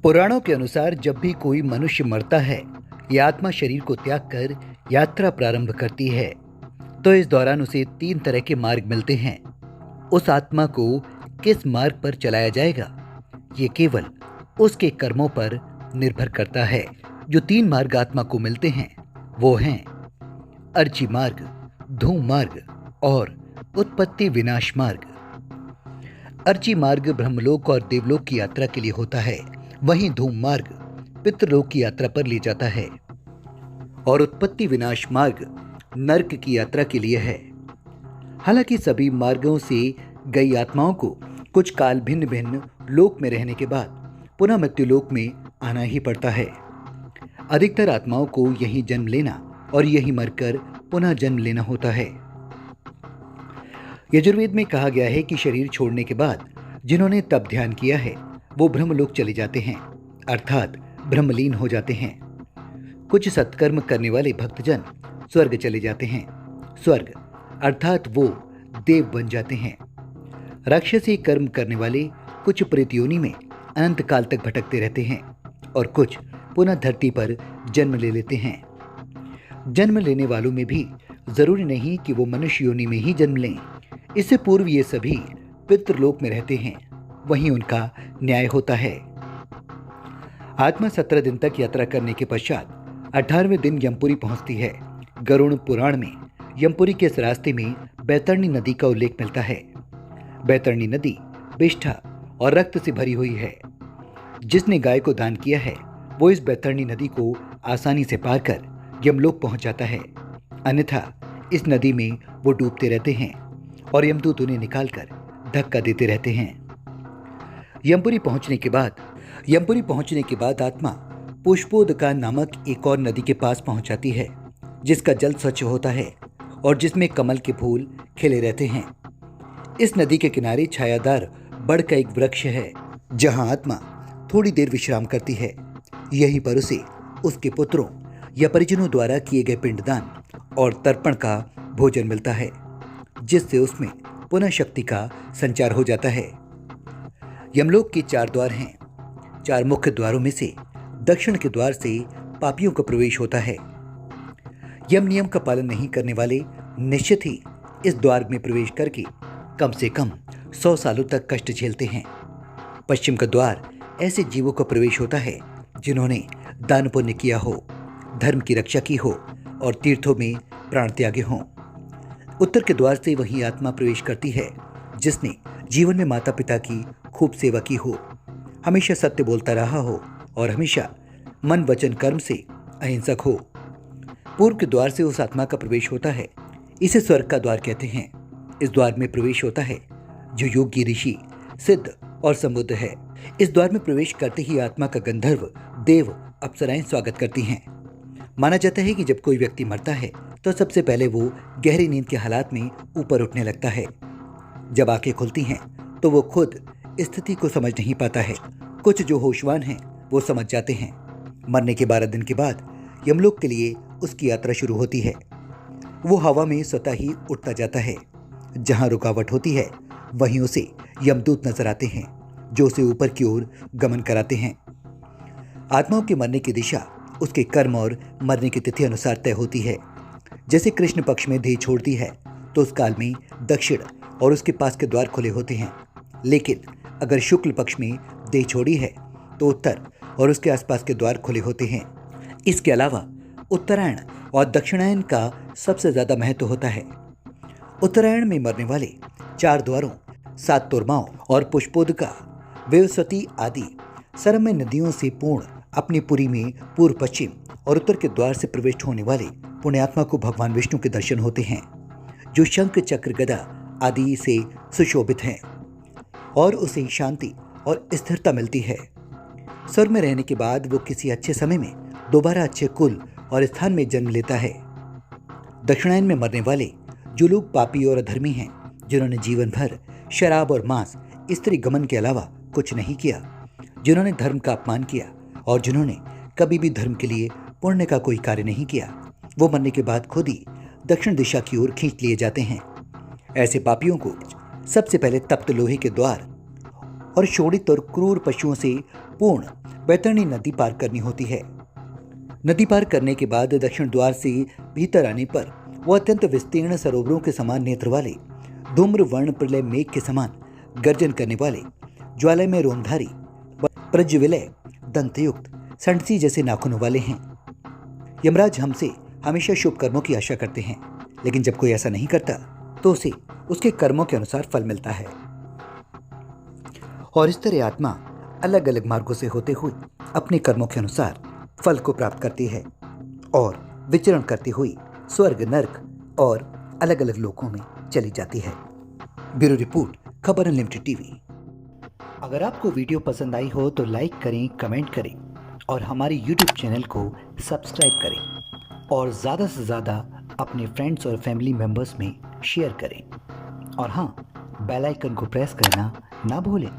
पुराणों के अनुसार जब भी कोई मनुष्य मरता है या आत्मा शरीर को त्याग कर यात्रा प्रारंभ करती है तो इस दौरान उसे 3 तरह के मार्ग मिलते हैं। उस आत्मा को किस मार्ग पर चलाया जाएगा ये केवल उसके कर्मों पर निर्भर करता है। जो 3 मार्ग आत्मा को मिलते हैं वो हैं अर्ची मार्ग, धूम मार्ग और उत्पत्ति विनाश मार्ग। अर्ची मार्ग ब्रह्मलोक और देवलोक की यात्रा के लिए होता है, वहीं धूम मार्ग पितृलोक की यात्रा पर ले जाता है और उत्पत्ति विनाश मार्ग नरक की यात्रा के लिए है। हालांकि सभी मार्गों से गई आत्माओं को कुछ काल भिन्न भिन्न लोक में रहने के बाद पुनः मृत्युलोक में आना ही पड़ता है। अधिकतर आत्माओं को यहीं जन्म लेना और यहीं मरकर पुनः जन्म लेना होता है। यजुर्वेद में कहा गया है कि शरीर छोड़ने के बाद जिन्होंने तप ध्यान किया है वो ब्रह्मलोक चले जाते हैं, अर्थात ब्रह्मलीन हो जाते हैं। कुछ सत्कर्म करने वाले भक्तजन स्वर्ग चले जाते हैं। स्वर्ग अर्थात वो देव बन जाते हैं। राक्षसी कर्म करने वाले कुछ प्रेत योनि में अनंत काल तक भटकते रहते हैं और कुछ पुनः धरती पर जन्म ले लेते हैं। जन्म लेने वालों में भी जरूरी नहीं कि वो मनुष्य योनि में ही जन्म लें। इससे पूर्व ये सभी पितृलोक में रहते हैं, वहीं उनका न्याय होता है। आत्मा 17 दिन तक यात्रा करने के पश्चात 18वें दिन यमपुरी पहुंचती है। गरुड़ पुराण में यमपुरी के इस रास्ते में बैतरणी नदी का उल्लेख मिलता है। बैतरणी नदी विष्ठा और रक्त से भरी हुई है। जिसने गाय को दान किया है वो इस बैतरणी नदी को आसानी से पार कर यमलोक पहुंच जाता है, अन्यथा इस नदी में वो डूबते रहते हैं और यमदूत उन्हें निकालकर धक्का देते रहते हैं। यमपुरी पहुंचने के बाद आत्मा पुष्पोदका नामक एक और नदी के पास पहुंच जाती है, जिसका जल स्वच्छ होता है और जिसमें कमल के फूल खिले रहते हैं। इस नदी के किनारे छायादार बड़ का एक वृक्ष है, जहां आत्मा थोड़ी देर विश्राम करती है। यहीं पर उसे उसके पुत्रों या परिजनों द्वारा किए गए पिंडदान और तर्पण का भोजन मिलता है, जिससे उसमें पुनः शक्ति का संचार हो जाता है। यमलोक के 4 द्वार हैं। 4 मुख्य द्वारों में से दक्षिण के द्वार से पापियों का प्रवेश होता है। यम नियम का पालन नहीं करने वाले निश्चित ही इस द्वार में प्रवेश करके कम से कम 100 सालों तक कष्ट झेलते हैं। पश्चिम का द्वार ऐसे जीवों का प्रवेश होता है जिन्होंने दान पुण्य किया हो, धर्म की रक्षा की हो और तीर्थों में प्राण त्यागे हों। उत्तर के द्वार से वही आत्मा प्रवेश करती है जिसने जीवन में माता पिता की खूब सेवा की हो, हमेशा सत्य बोलता रहा हो और हमेशा मन वचन कर्म से अहिंसक हो। पूर्व के द्वार से उस आत्मा का प्रवेश होता है, इसे स्वर्ग का द्वार कहते हैं। इस द्वार में प्रवेश होता है जो योगी, ऋषि, सिद्ध और समुद्र है। इस द्वार में प्रवेश करते ही आत्मा का गंधर्व, देव, अप्सराएं स्वागत करती हैं। माना जाता है कि जब कोई व्यक्ति मरता है तो सबसे पहले वो गहरी नींद के हालात में ऊपर उठने लगता है। जब आंखें खुलती हैं तो वो खुद स्थिति को समझ नहीं पाता है। कुछ जो होशवान हैं वो समझ जाते हैं। मरने के 12 दिन के बाद यमलोक के लिए उसकी यात्रा शुरू होती है। वो हवा में स्वतः ही उड़ता जाता है। जहां रुकावट होती है वहीं उसे यमदूत नजर आते हैं जो उसे ऊपर की ओर गमन कराते हैं। आत्माओं के मरने की दिशा उसके कर्म और मरने की तिथि अनुसार तय होती है। जैसे कृष्ण पक्ष में देह छोड़ती है तो उस काल में दक्षिण और उसके पास के द्वार खुले होते हैं, लेकिन अगर शुक्ल पक्ष में देह छोड़ी है तो उत्तर और उसके आसपास के द्वार खुले होते हैं। इसके अलावा उत्तरायण और दक्षिणायन का सबसे ज्यादा महत्व होता है। उत्तरायण में मरने वाले 4 द्वारों, 7 तोरमाओं और पुष्पोदका, वेवस्वती आदि सरमय नदियों से पूर्ण अपनी पुरी में पूर्व, पश्चिम और उत्तर के द्वार से प्रवेश होने वाले पुण्यात्मा को भगवान विष्णु के दर्शन होते हैं, जो शंख, चक्र, गदा आदि से सुशोभित हैं और उसे शांति और स्थिरता मिलती है। स्वर्ग में रहने के बाद वो किसी अच्छे समय में दोबारा अच्छे कुल और स्थान में जन्म लेता है। दक्षिणायन में मरने वाले जो लोग पापी और अधर्मी हैं, जिन्होंने जीवन भर शराब और मांस, स्त्री गमन के अलावा कुछ नहीं किया, जिन्होंने धर्म का अपमान किया और जिन्होंने कभी भी धर्म के लिए पुण्य का कोई कार्य नहीं किया, वो मरने के बाद खुद ही दक्षिण दिशा की ओर खींच लिए जाते हैं। ऐसे पापियों को सबसे पहले तप्त लोहे के द्वार और शोणित और क्रूर पशुओं से पूर्ण बैतरणी नदी पार करनी होती है। नदी पार करने के बाद दक्षिण द्वार से भीतर आने पर वह अत्यंत विस्तीर्ण सरोवरों के समान नेत्र वाले, धूम्र वर्ण प्रलय मेघ के समान गर्जन करने वाले, ज्वाला में रोमधारी, प्रज्वलय दंतयुक्त, संडसी जैसे नाखूनों वाले हैं। यमराज हमसे हमेशा शुभ कर्मों की आशा करते हैं, लेकिन जब कोई ऐसा नहीं करता तो उसे उसके कर्मों के अनुसार फल मिलता है। और इस तरह आत्मा अलग अलग मार्गों से होते हुए अपने कर्मों के अनुसार फल को प्राप्त करती है और विचरण करती हुई स्वर्ग, नर्क और अलग अलग लोकों में चली जाती है। ब्यूरो रिपोर्ट, खबर अनलिमिटेड टीवी। अगर आपको वीडियो पसंद आई हो तो लाइक करें, कमेंट करें और हमारे यूट्यूब चैनल को सब्सक्राइब करें और ज़्यादा से ज़्यादा अपने फ्रेंड्स और फैमिली मेम्बर्स में शेयर करें। और हाँ, बेल आइकन को प्रेस करना ना भूलें।